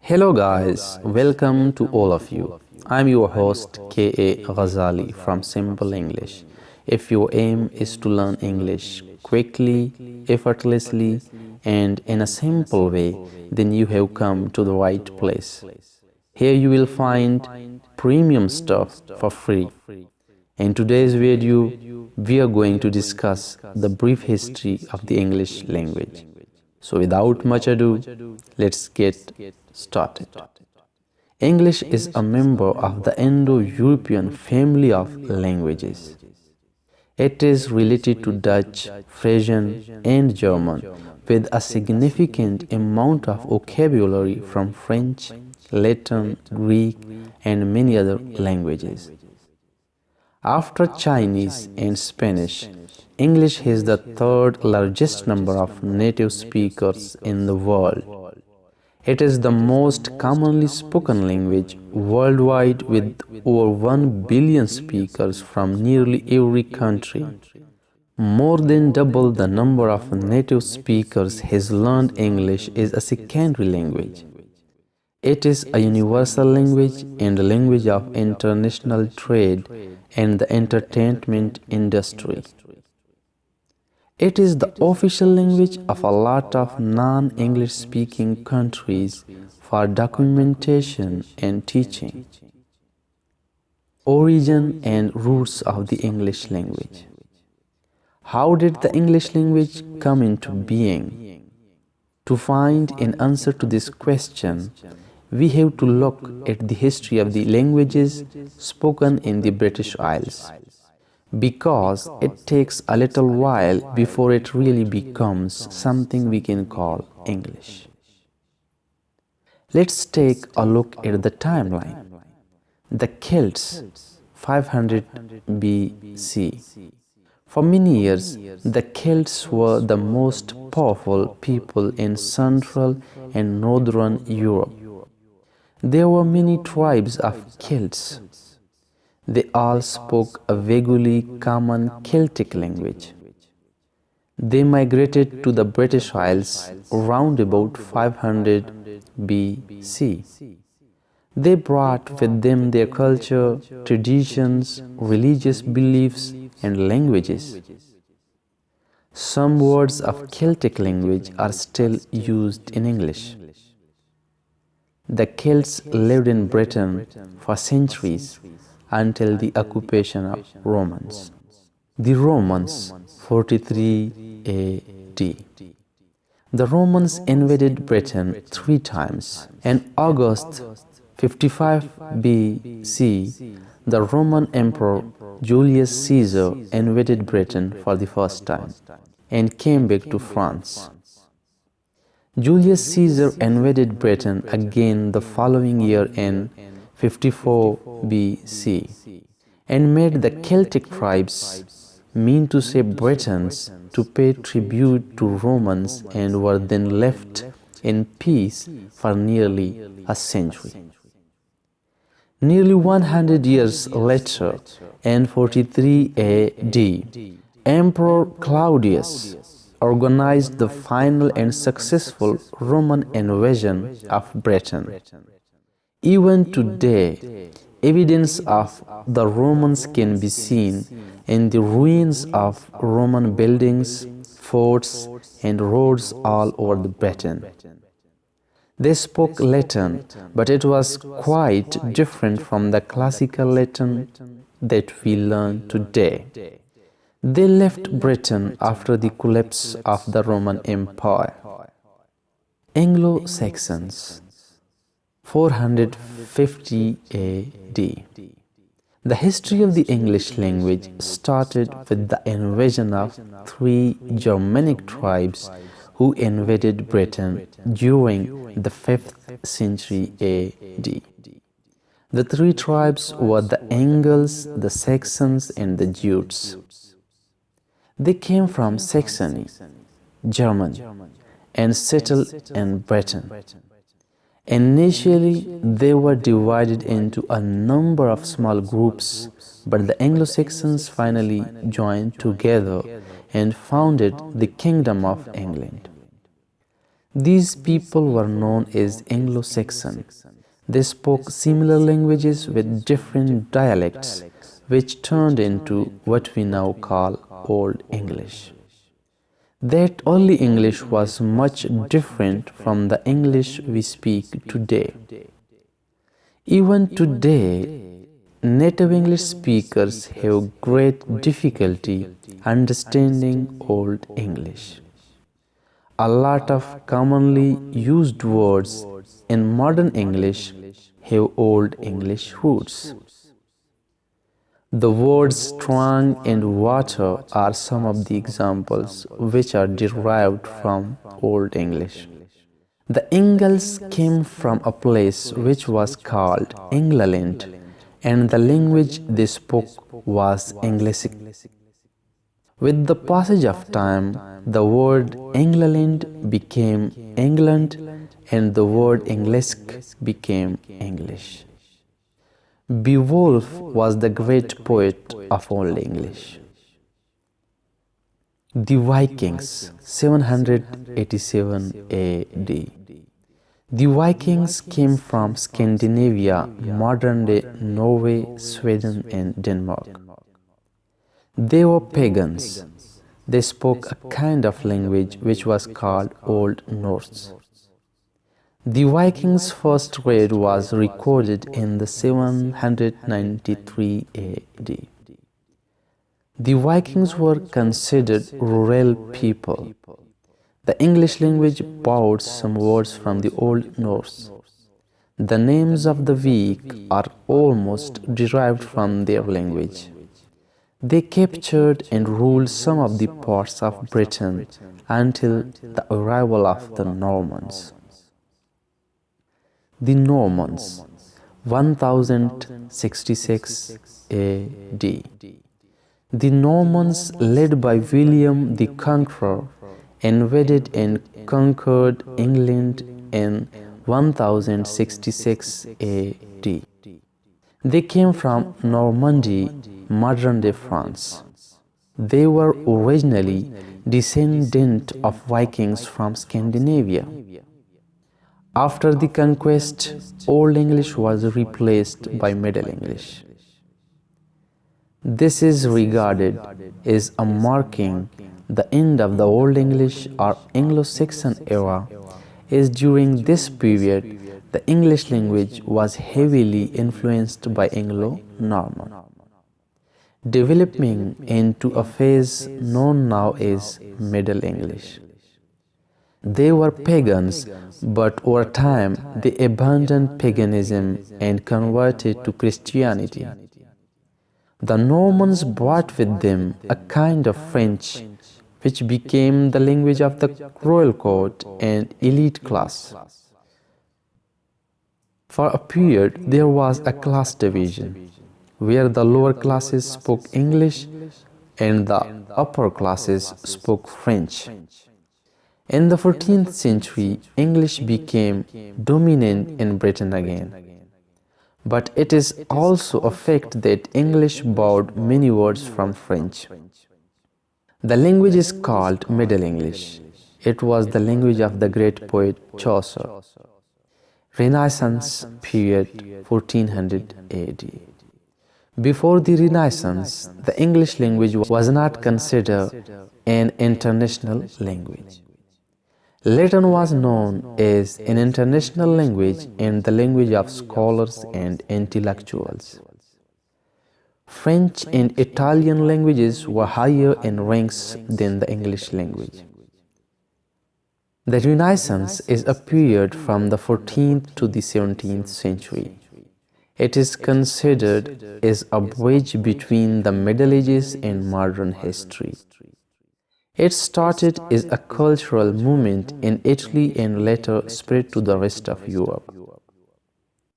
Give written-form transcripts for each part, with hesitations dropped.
Hello guys, welcome to all of you. I'm your host K.A. Ghazali from Simple English. If your aim is to learn English quickly, effortlessly, and in a simple way, then you have come to the right place. Here you will find premium stuff for free. In today's video, we are going to discuss the brief history of the English language. So without much ado, let's get started. English is a member of the Indo-European family of languages. It is related to Dutch, Frisian, and German, with a significant amount of vocabulary from French, Latin, Greek, and many other languages. After Chinese and Spanish, English has the third largest number of native speakers in the world. It is the most commonly spoken language worldwide with over 1 billion speakers from nearly every country. More than double the number of native speakers has learned English as a secondary language. It is a universal language and a language of international trade and the entertainment industry. It is the official language of a lot of non-English speaking countries for documentation and teaching. Origin and roots of the English language. How did the English language come into being? To find an answer to this question, we have to look at the history of the languages spoken in the British Isles, because it takes a little while before it really becomes something we can call English. Let's take a look at the timeline. The Celts, 500 BC. For many years, the Celts were the most powerful people in Central and Northern Europe. There were many tribes of Celts. They all spoke a vaguely common Celtic language. They migrated to the British Isles around about 500 BC. They brought with them their culture, traditions, religious beliefs, and languages. Some words of Celtic language are still used in English. The Celts lived in Britain for centuries until the occupation of Romans. The Romans, 43 AD. The Romans invaded Britain 3 times. In August 55 BC, the Roman Emperor Julius Caesar invaded Britain for the first time and came back to France. Julius Caesar invaded Britain again the following year in 54 BC and made the Celtic tribes, mean to say Britons, to pay tribute to Romans and were then left in peace for nearly a century. Nearly 100 years later, in 43 AD, Emperor Claudius organized the final and successful Roman invasion of Britain. Even today, evidence of the Romans can be seen in the ruins of Roman buildings, forts, and roads all over Britain. They spoke Latin, but it was quite different from the classical Latin that we learn today. They left Britain after the collapse of the Roman Empire. Anglo-Saxons, 450 AD. The history of the English language started with the invasion of 3 Germanic tribes who invaded Britain during the 5th century AD. The 3 tribes were the Angles, the Saxons, and the Jutes. They came from Saxony, Germany, and settled in Britain. Initially, they were divided into a number of small groups, but the Anglo-Saxons finally joined together and founded the Kingdom of England. These people were known as anglo-saxons. They spoke similar languages with different dialects, which turned into what we now call Old English. That early English was much different from the English we speak today. Even today, native English speakers have great difficulty understanding Old English. A lot of commonly used words in modern English have Old English roots. The words strong and water are some of the examples which are derived from Old English. The Angles came from a place which was called England, and the language they spoke was English. With the passage of time, the word England became England, and the word English became English. Beowulf was the great poet of Old English. The Vikings, 787 AD. The Vikings came from Scandinavia, modern-day Norway, Sweden, and Denmark. They were pagans. They spoke a kind of language which was called Old Norse. The Vikings' first raid was recorded in the 793 AD. The Vikings were considered rural people. The English language borrowed some words from the Old Norse. The names of the weak are almost derived from their language. They captured and ruled some of the parts of Britain until the arrival of the Normans. The Normans, 1066 AD. The Normans, led by William the Conqueror, invaded and conquered England in 1066 AD. They came from Normandy, modern-day France. They were originally descendants of Vikings from Scandinavia. After the conquest, Old English was replaced by Middle English. This is regarded as a marking the end of the Old English or Anglo-Saxon era, as during this period the English language was heavily influenced by Anglo-Norman, developing into a phase known now as Middle English. They were pagans, but over time they abandoned paganism and converted to Christianity. The Normans brought with them a kind of French which became the language of the royal court and elite class. For a period, there was a class division, where the lower classes spoke English and the upper classes spoke French. In the 14th century, English became dominant in Britain again. But it is also a fact that English borrowed many words from French. The language is called Middle English. It was the language of the great poet Chaucer. Renaissance period 1400 AD. Before the Renaissance, the English language was not considered an international language. Latin was known as an international language and the language of scholars and intellectuals. French and Italian languages were higher in ranks than the English language. The Renaissance is a period from the 14th to the 17th century. It is considered as a bridge between the Middle Ages and modern history. It started as a cultural movement in Italy and later spread to the rest of Europe.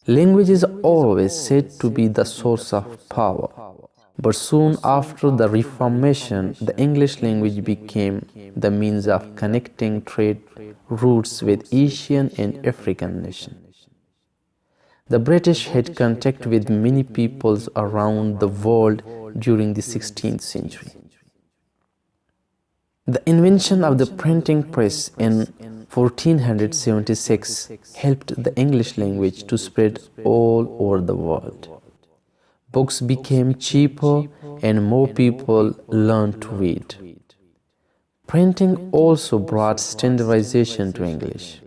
Language is always said to be the source of power, but soon after the Reformation, the English language became the means of connecting trade routes with Asian and African nations. The British had contact with many peoples around the world during the 16th century. The invention of the printing press in 1476 helped the English language to spread all over the world. Books became cheaper and more people learned to read. Printing also brought standardization to English.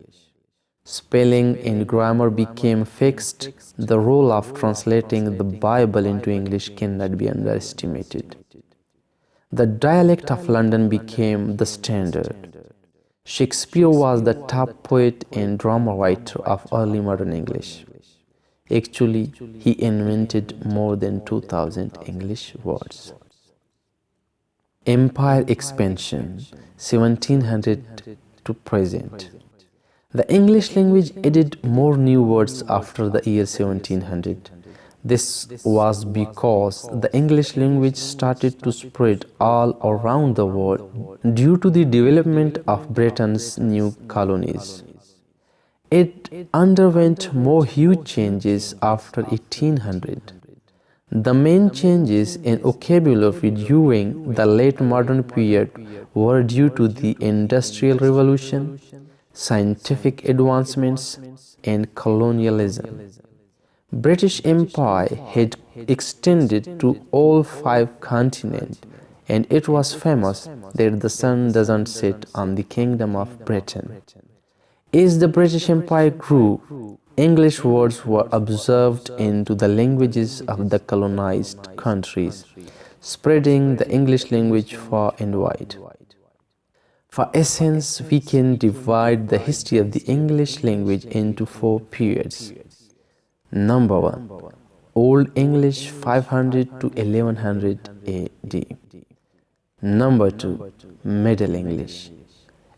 Spelling and grammar became fixed. The role of translating the Bible into English cannot be underestimated. The dialect of London became the standard. Shakespeare was the top poet and drama writer of early modern English. Actually, he invented more than 2000 English words. Empire expansion, 1700 to present. The English language added more new words after the year 1700. This was because the English language started to spread all around the world due to the development of Britain's new colonies. It underwent more huge changes after 1800. The main changes in vocabulary during the late modern period were due to the Industrial Revolution, scientific advancements, and colonialism. British Empire had extended to all 5 continents, and it was famous that the sun doesn't set on the Kingdom of Britain. As the British Empire grew, English words were absorbed into the languages of the colonized countries, spreading the English language far and wide. For essence, we can divide the history of the English language into 4 periods. Number 1. Old English 500 to 1100 AD. Number 2. Middle English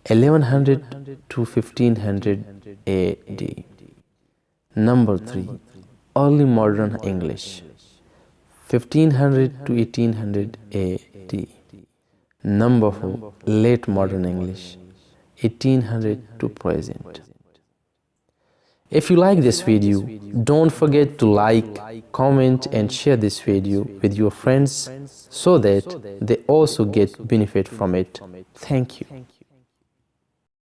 1100 to 1500 AD. Number 3. Early Modern English 1500 to 1800 AD. Number 4. Late Modern English 1800 to present. If you like this video, don't forget to like, comment and share this video with your friends so that they also get benefit from it. Thank you.